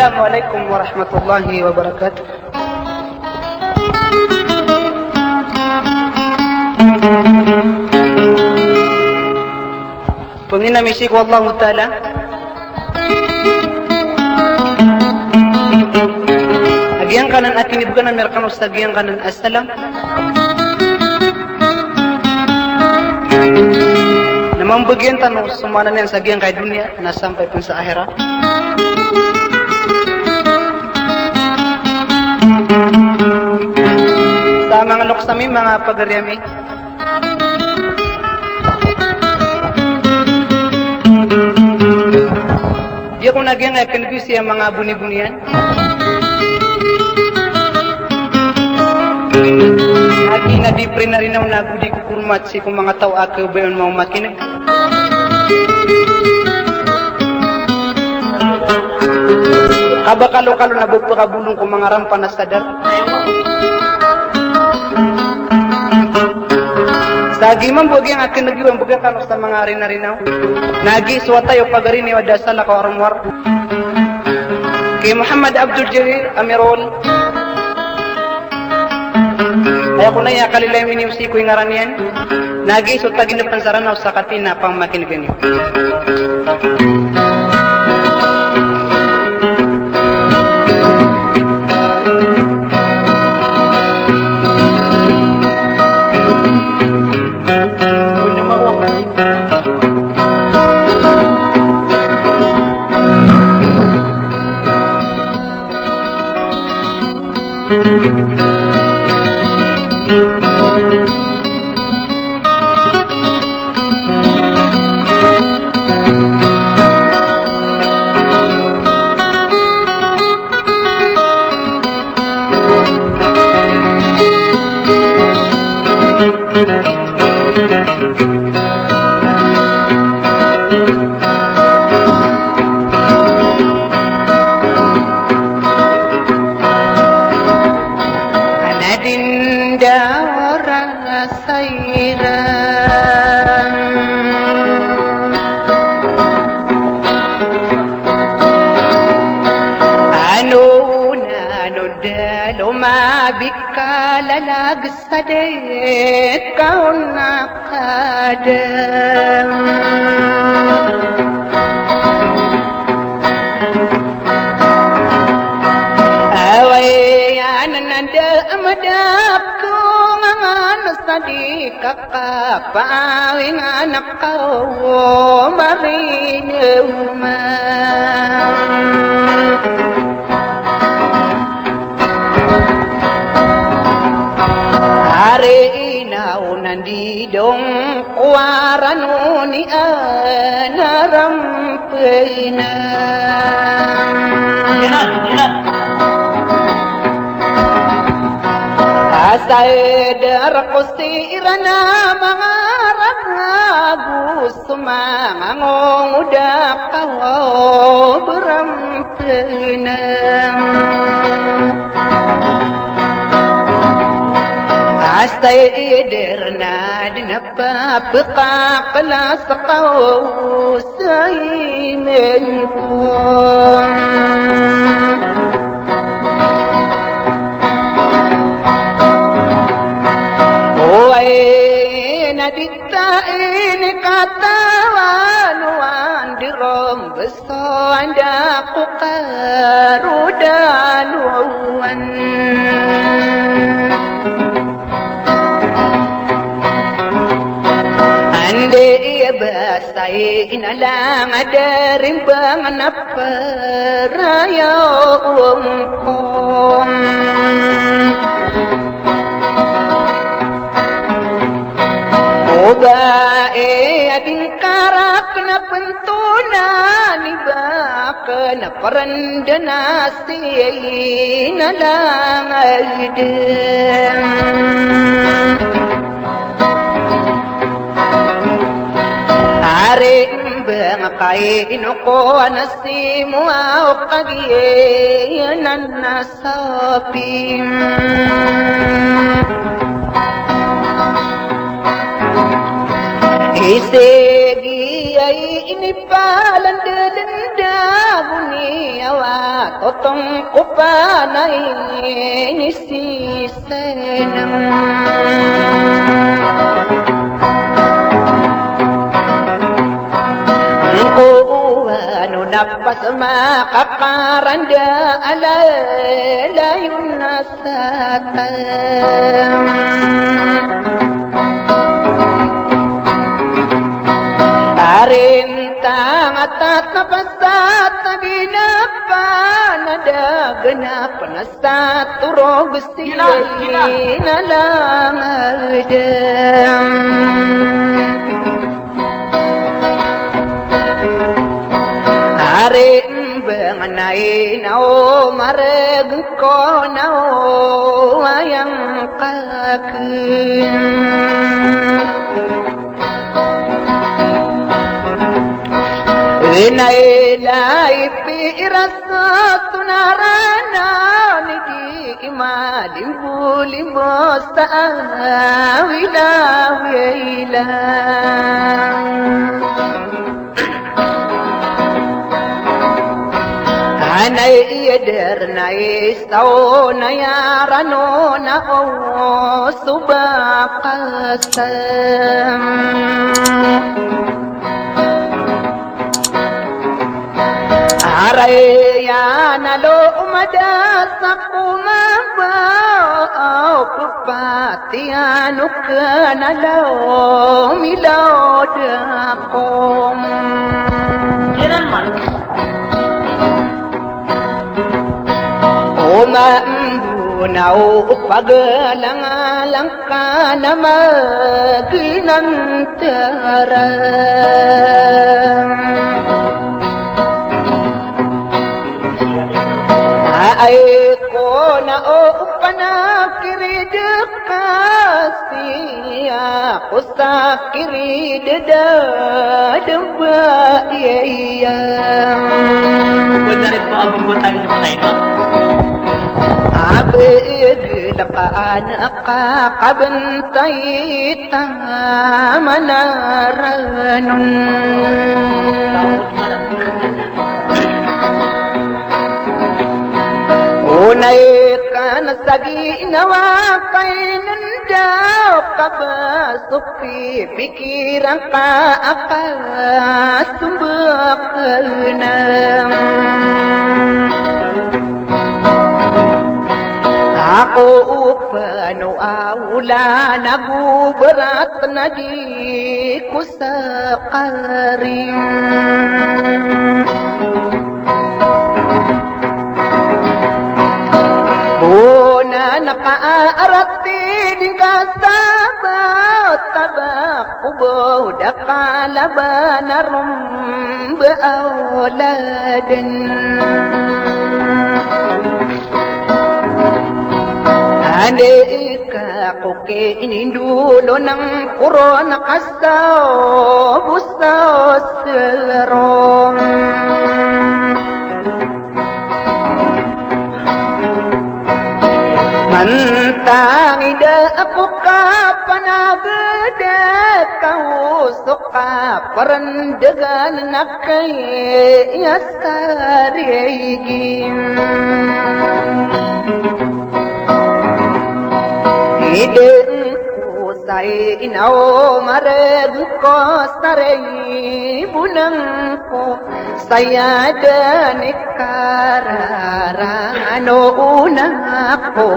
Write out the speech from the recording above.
Assalamualaikum warahmatullahi wabarakatuh. Pengina misi ko Allah Ta'ala. Agian kanan akin ibukan na merkan ustad agian kanan assalam. Namang bagian tanong sumana niyan sa agian kay dunia na sampai pun sa akhirat. Sa mga luksami, mga pagaryami. Dia kung nagyang akan siya mga buni-bunian. Lagi na di prinarinaw na budi kukurmat si kung mga tao ako bayon mau makinig. Kabakalo-kalo na bugpakabulong kung mga rampa na sadar. Sagi man bugi ang akin nagiwang bugi kano sa mga rinarinaw. Nagi suwatayo pagarini wada sa lakawarmwar. Kay Muhammad Abdul Jalil Amirol. Ay ako na iya kalilay miniusi ko yung ngaranian. Nagi sutagin na pansaranaw sa katina pang makinigan niyo. Sadek kau nak kadang awayan nanda amadap ko ngan sadik kakak pawing anak kau marinuma nandi dong waranu ni anaram pena asadar kusirana mangarap agus sumangong udah kau berampena Astaiderna dinapa peka kelas kau saymenpun Oai nadita ini katawan dirom besan daku karudaluan Basai inalang ada rimbang apa raya umkom Obae ading karak na pentuna nibak na parandana siya inalang aidem Rimbang kain ko anasimu au kagiye nanasapim Isegi ay inipalan denda buni yawa totong kupanay nisisenang ano napas makakaranda alalayong nasatan arintang atat na pasat na ginapan na daganap na sa turog sila'y nalang adam aring banganay na o marag ko na o ayang kakin inailay piras na tunarana nigi imalimbo-limbo sa awila-wilang anay ieder na istaw na yarano na o subakasam aray yanalo umadas na kumabaw kupatiano ka nalaw milawd akom Umaambunaw pagalangalang ka na maginantaran ay ko na o panakirid kasi ako sa kirid dadaba iyayang Wala rin po ang butang sa mga ito. abid lakaan kakabantay tama naranon unay ka na sa ginawa kay nandaw kabasok pipikiran ka akasumbak na ako upano awula nagubarat na di ko sa karim Una nakaarati din kasabat tabak kubo dakalaban rumba awladan ande ka koke inindulo ng puro nakasaw busaw serong Mantang ida ako ka panagada kausok ka parandagan na kaya sarigin Ideng ko sa'y inaw marag ko saray bunang ko sayada ni kararano unang ako